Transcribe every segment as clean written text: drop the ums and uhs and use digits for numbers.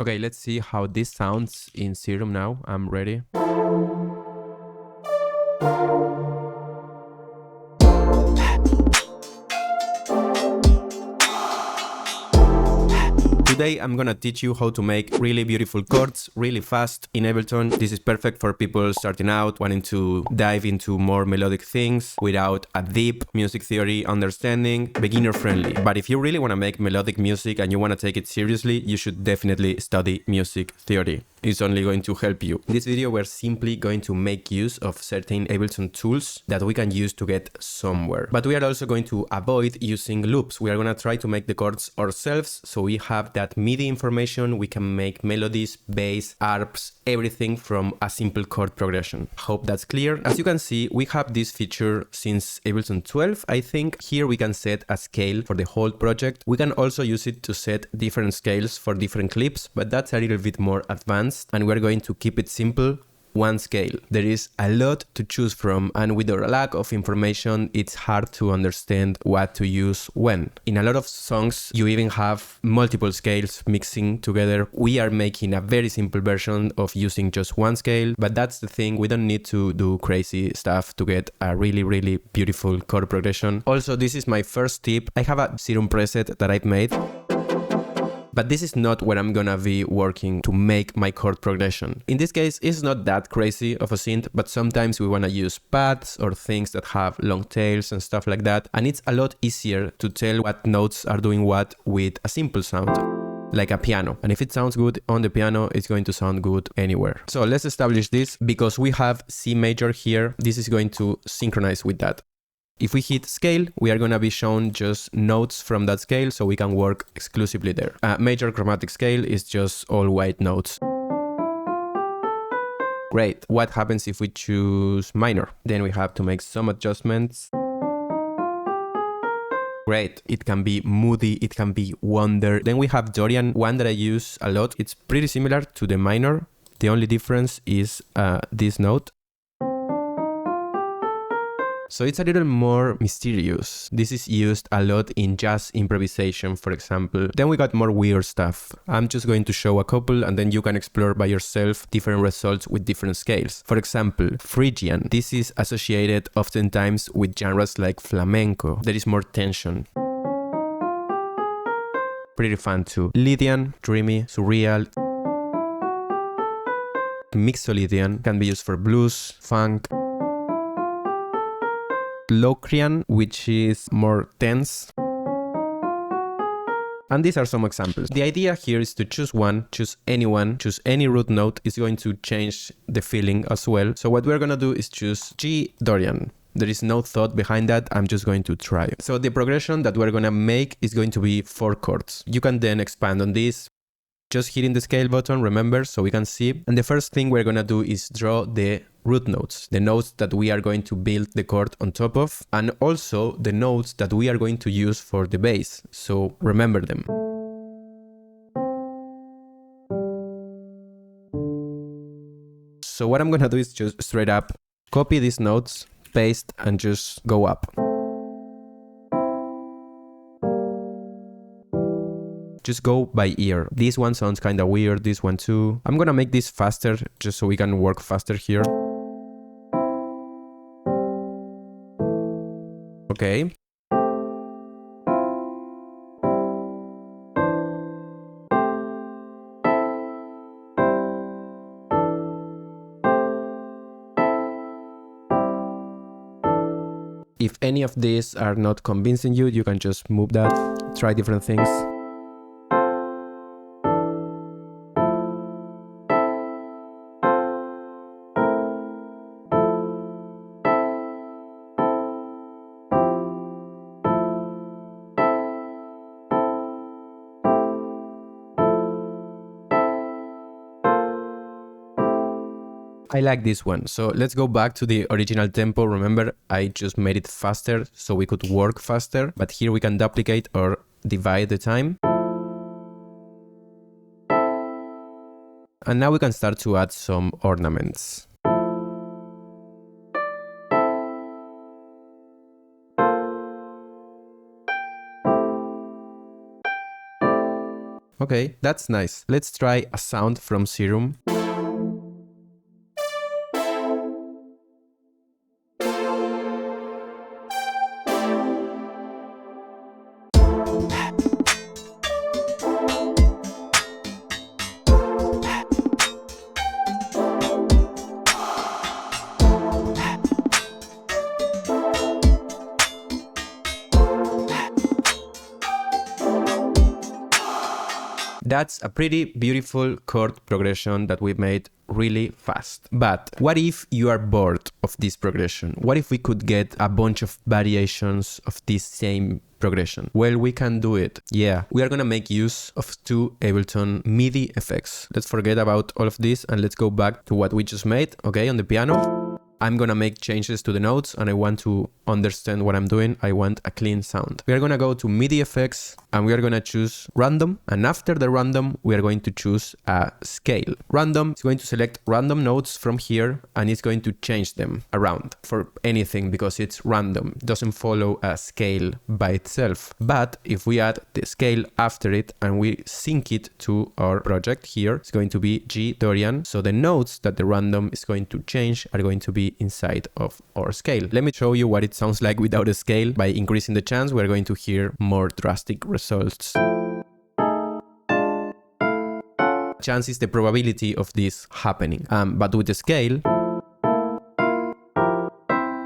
Okay, let's see how this sounds in Serum now. I'm ready. Today I'm gonna teach you how to make really beautiful chords really fast in Ableton. This is perfect for people starting out, wanting to dive into more melodic things without a deep music theory understanding, beginner friendly. But if you really wanna make melodic music and you wanna take it seriously, you should definitely study music theory. It's only going to help you. In this video, we're simply going to make use of certain Ableton tools that we can use to get somewhere. But we are also going to avoid using loops. We are going to try to make the chords ourselves, so we have that MIDI information. We can make melodies, bass, arps, everything from a simple chord progression. Hope that's clear. As you can see, we have this feature since Ableton 12, I think. Here we can set a scale for the whole project. We can also use it to set different scales for different clips, but that's a little bit more advanced. And we're going to keep it simple, one scale. There is a lot to choose from, and with the lack of information, it's hard to understand what to use when. In a lot of songs, you even have multiple scales mixing together. We are making a very simple version of using just one scale, but that's the thing, we don't need to do crazy stuff to get a really, really beautiful chord progression. Also, this is my first tip. I have a Serum preset that I've made. But this is not where I'm gonna be working to make my chord progression. In this case, it's not that crazy of a synth, but sometimes we wanna use pads or things that have long tails and stuff like that. And it's a lot easier to tell what notes are doing what with a simple sound, like a piano. And if it sounds good on the piano, it's going to sound good anywhere. So let's establish this. Because we have C major here, this is going to synchronize with that. If we hit scale, we are going to be shown just notes from that scale, so we can work exclusively there. A major chromatic scale is just all white notes. Great. What happens if we choose minor? Then we have to make some adjustments. Great. It can be moody, it can be wonder. Then we have Dorian, one that I use a lot. It's pretty similar to the minor. The only difference is this note. So it's a little more mysterious. This is used a lot in jazz improvisation, for example. Then we got more weird stuff. I'm just going to show a couple and then you can explore by yourself different results with different scales. For example, Phrygian. This is associated oftentimes with genres like flamenco. There is more tension. Pretty fun too. Lydian, dreamy, surreal. Mixolydian can be used for blues, funk. Locrian, which is more tense. And these are some examples. The idea here is to choose one, choose anyone, choose any root note. Is going to change the feeling as well. So what we're gonna do is choose G Dorian. There is no thought behind that, I'm just going to try. So the progression that we're gonna make is going to be 4 chords. You can then expand on this. Just hitting the scale button, remember, so we can see. And the first thing we're gonna do is draw the root notes, the notes that we are going to build the chord on top of, and also the notes that we are going to use for the bass. So remember them. So what I'm gonna do is just straight up copy these notes, paste, and just go up. Just go by ear. This one sounds kind of weird, this one too. I'm gonna make this faster just so we can work faster here. Okay. If any of these are not convincing you, you can just move that, try different things. I like this one. So let's go back to the original tempo. Remember, I just made it faster so we could work faster. But here we can duplicate or divide the time. And now we can start to add some ornaments. Okay, that's nice. Let's try a sound from Serum. That's a pretty beautiful chord progression that we made really fast. But what if you are bored of this progression? What if we could get a bunch of variations of this same progression? Well, we can do it. Yeah, we are gonna make use of two Ableton MIDI effects. Let's forget about all of this and let's go back to what we just made, okay, on the piano. I'm gonna make changes to the notes and I want to understand what I'm doing. I want a clean sound. We are gonna go to MIDI effects and we are gonna choose random, and after the random we are going to choose a scale. Random is going to select random notes from here and it's going to change them around for anything because it's random. It doesn't follow a scale by itself. But if we add the scale after it and we sync it to our project here, it's going to be G Dorian. So the notes that the random is going to change are going to be inside of our scale. Let me show you what it sounds like without a scale. By increasing the chance, we're going to hear more drastic results. Chance is the probability of this happening. But with the scale,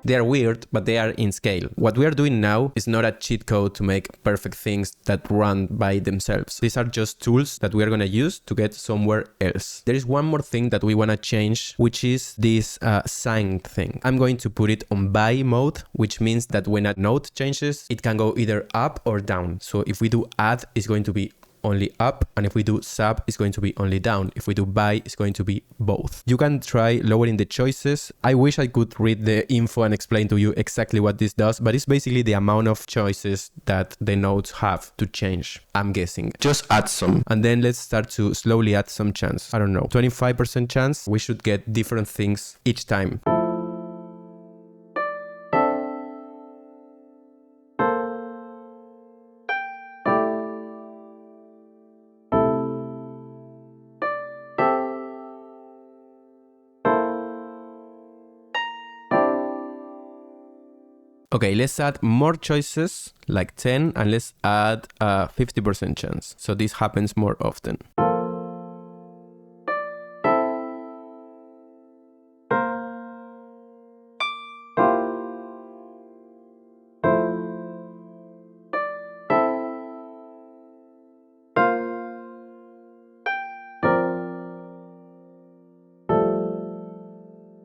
they are weird, but they are in scale. What we are doing now is not a cheat code to make perfect things that run by themselves. These are just tools that we are going to use to get somewhere else. There is one more thing that we want to change, which is this sine thing. I'm going to put it on by mode, which means that when a note changes, it can go either up or down. So if we do add, it's going to be only up, and if we do sub, it's going to be only down. If we do by, it's going to be both. You can try lowering the choices. I wish I could read the info and explain to you exactly what this does, but it's basically the amount of choices that the notes have to change, I'm guessing. Just add some, and then let's start to slowly add some chance. I don't know, 25% chance. We should get different things each time. Okay, let's add more choices, like 10, and let's add a 50% chance. So this happens more often.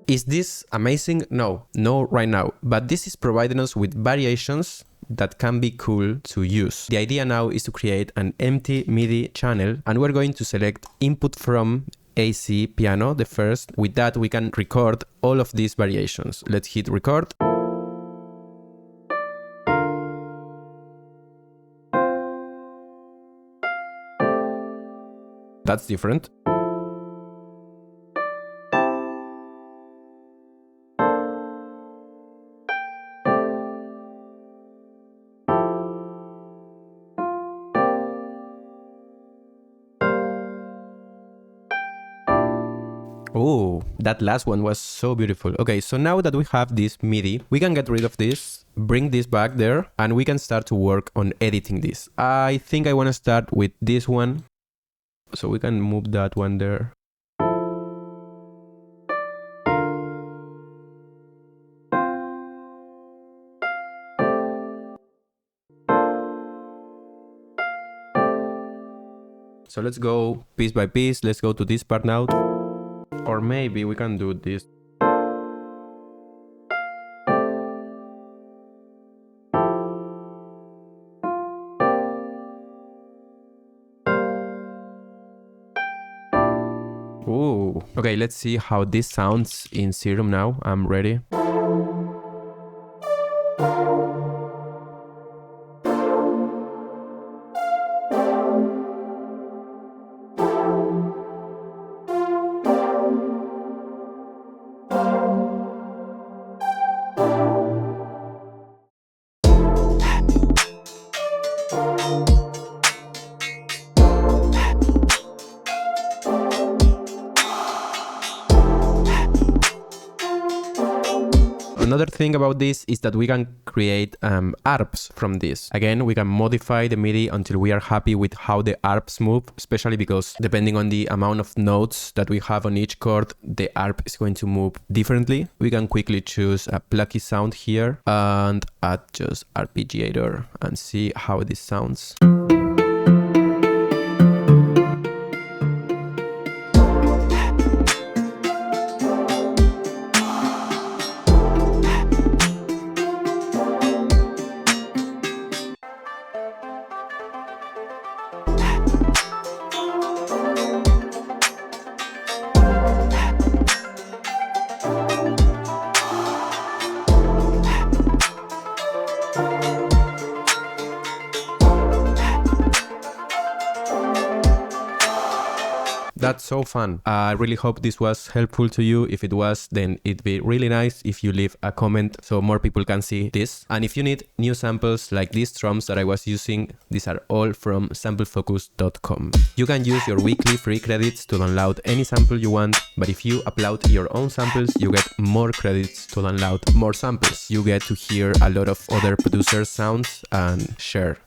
Is this amazing? No, right now. But this is providing us with variations that can be cool to use. The idea now is to create an empty MIDI channel, and we're going to select input from AC piano, the first. With that, we can record all of these variations. Let's hit record. That's different. Oh, that last one was so beautiful. Okay, so now that we have this MIDI, we can get rid of this, bring this back there, and we can start to work on editing this. I think I want to start with this one. So we can move that one there. So let's go piece by piece. Let's go to this part now. Or maybe we can do this. Ooh. Okay, let's see how this sounds in Serum now. I'm ready. Another thing about this is that we can create arps from this. Again, we can modify the MIDI until we are happy with how the arps move, especially because depending on the amount of notes that we have on each chord, the arp is going to move differently. We can quickly choose a plucky sound here and add just arpeggiator and see how this sounds. That's so fun. I really hope this was helpful to you. If it was, then it'd be really nice if you leave a comment so more people can see this. And if you need new samples like these drums that I was using, these are all from samplefocus.com. You can use your weekly free credits to download any sample you want, but if you upload your own samples, you get more credits to download more samples. You get to hear a lot of other producers' sounds and share